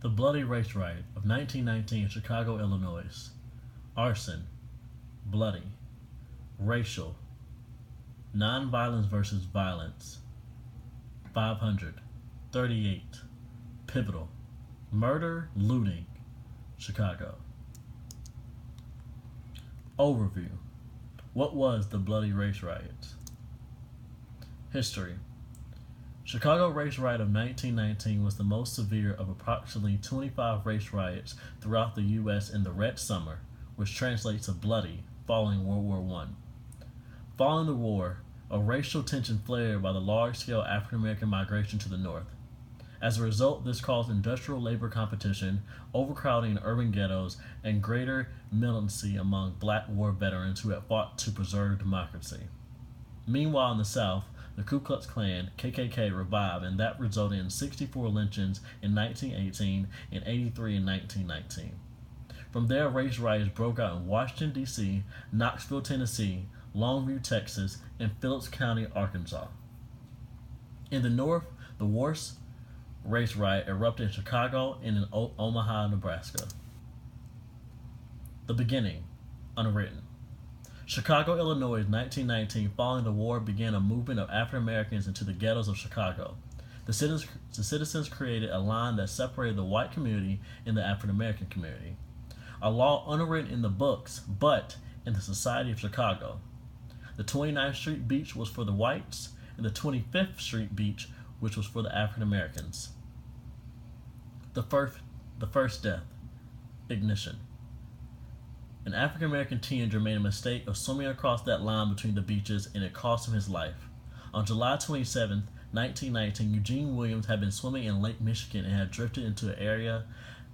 The Bloody Race Riot of 1919 in Chicago, Illinois. Arson, bloody, racial, nonviolence versus violence, 500, 38, pivotal, murder, looting, Chicago. Overview. What was the Bloody Race Riot? History. Chicago Race Riot of 1919 was the most severe of approximately 25 race riots throughout the U.S. in the Red Summer, which translates to bloody, following World War I. Following the war, a racial tension flared by the large-scale African-American migration to the North. As a result, this caused industrial labor competition, overcrowding in urban ghettos, and greater militancy among Black war veterans who had fought to preserve democracy. Meanwhile, in the South, the Ku Klux Klan, KKK, revived, and that resulted in 64 lynchings in 1918 and 83 in 1919. From there, race riots broke out in Washington, D.C., Knoxville, Tennessee, Longview, Texas, and Phillips County, Arkansas. In the North, the worst race riot erupted in Chicago and in Omaha, Nebraska. The beginning, unwritten. Chicago, Illinois, 1919, following the war, began a movement of African Americans into the ghettos of Chicago. The citizens created a line that separated the white community and the African American community. A law unwritten in the books, but in the society of Chicago. The 29th Street Beach was for the whites, and the 25th Street Beach, which was for the African Americans. The first death, ignition. An African American teenager made a mistake of swimming across that line between the beaches, and it cost him his life. On July 27, 1919, Eugene Williams had been swimming in Lake Michigan and had drifted into an area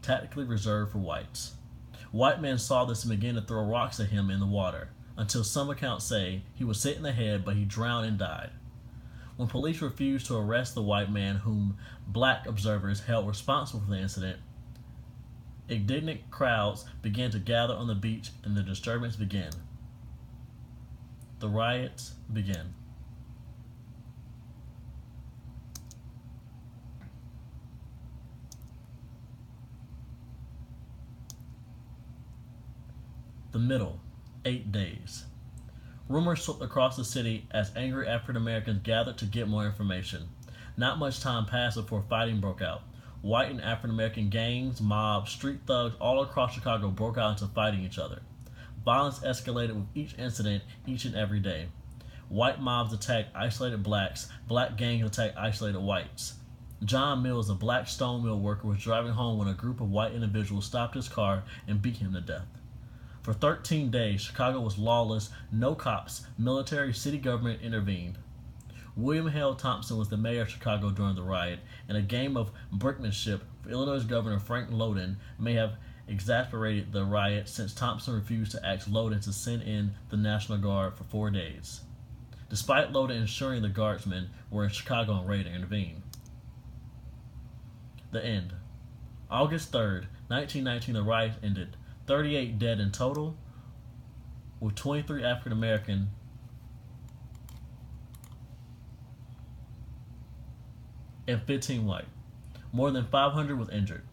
tactically reserved for whites. White men saw this and began to throw rocks at him in the water, until some accounts say he was hit in the head, but he drowned and died. When police refused to arrest the white man whom Black observers held responsible for the incident, indignant crowds began to gather on the beach and the disturbance began. The riots began. The middle, 8 days. Rumors swept across the city as angry African Americans gathered to get more information. Not much time passed before fighting broke out. White and African American gangs, mobs, street thugs all across Chicago broke out into fighting each other. Violence escalated with each incident each and every day. White mobs attacked isolated blacks, black gangs attacked isolated whites. John Mills, a black stone mill worker, was driving home when a group of white individuals stopped his car and beat him to death. For 13 days, Chicago was lawless, no cops, military, city government intervened. William Hale Thompson was the mayor of Chicago during the riot, and a game of brinkmanship for Illinois Governor Frank Lowden may have exasperated the riot since Thompson refused to ask Lowden to send in the National Guard for 4 days, despite Lowden ensuring the guardsmen were in Chicago and ready to intervene. The end. August 3rd, 1919, the riot ended. 38 dead in total, with 23 African American and 15 white. More than 500 was injured.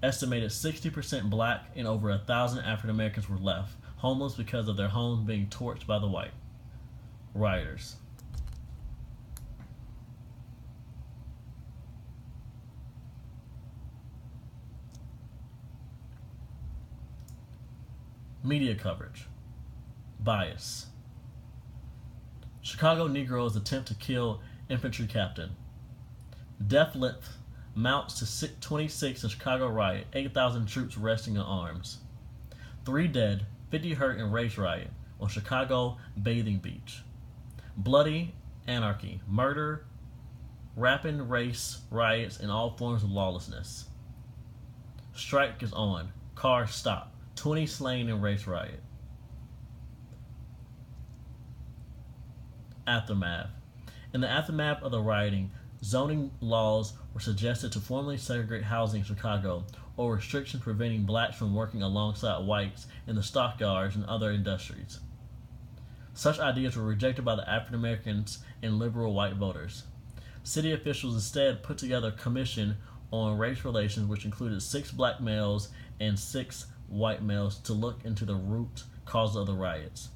Estimated 60% black and over 1,000 African Americans were left homeless because of their homes being torched by the white rioters. Media coverage. Bias. Chicago Negroes attempt to kill infantry captain. Death length mounts to 26 in Chicago riot, 8,000 troops resting on arms. 3 dead, 50 hurt in race riot on Chicago bathing beach. Bloody anarchy, murder, rapid race riots, and all forms of lawlessness. Strike is on. Cars stop. 20 slain in race riot. Aftermath. In the aftermath of the rioting, zoning laws were suggested to formally segregate housing in Chicago, or restrictions preventing blacks from working alongside whites in the stockyards and other industries. Such ideas were rejected by the African Americans and liberal white voters. City officials instead put together a commission on race relations, which included 6 black males and 6 white males, to look into the root causes of the riots.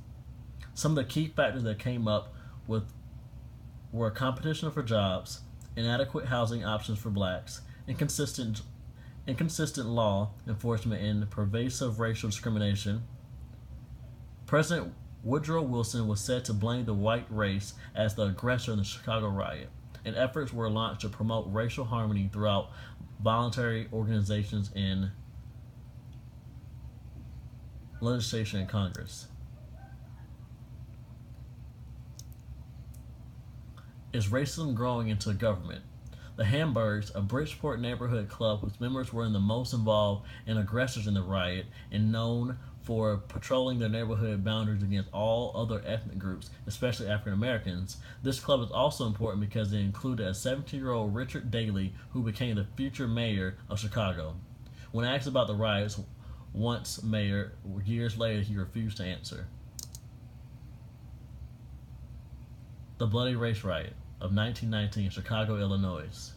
Some of the key factors that came up with were competition for jobs, inadequate housing options for blacks, inconsistent law enforcement, and pervasive racial discrimination. President Woodrow Wilson was said to blame the white race as the aggressor in the Chicago riot, and efforts were launched to promote racial harmony throughout voluntary organizations in legislation and Congress. Is racism growing into government? The Hamburgs, a Bridgeport neighborhood club whose members were the most involved and aggressors in the riot and known for patrolling their neighborhood boundaries against all other ethnic groups, especially African Americans. This club is also important because it included a 17-year-old Richard Daley, who became the future mayor of Chicago. When asked about the riots, once mayor, years later, he refused to answer. The Bloody Race Riot of 1919 in Chicago, Illinois.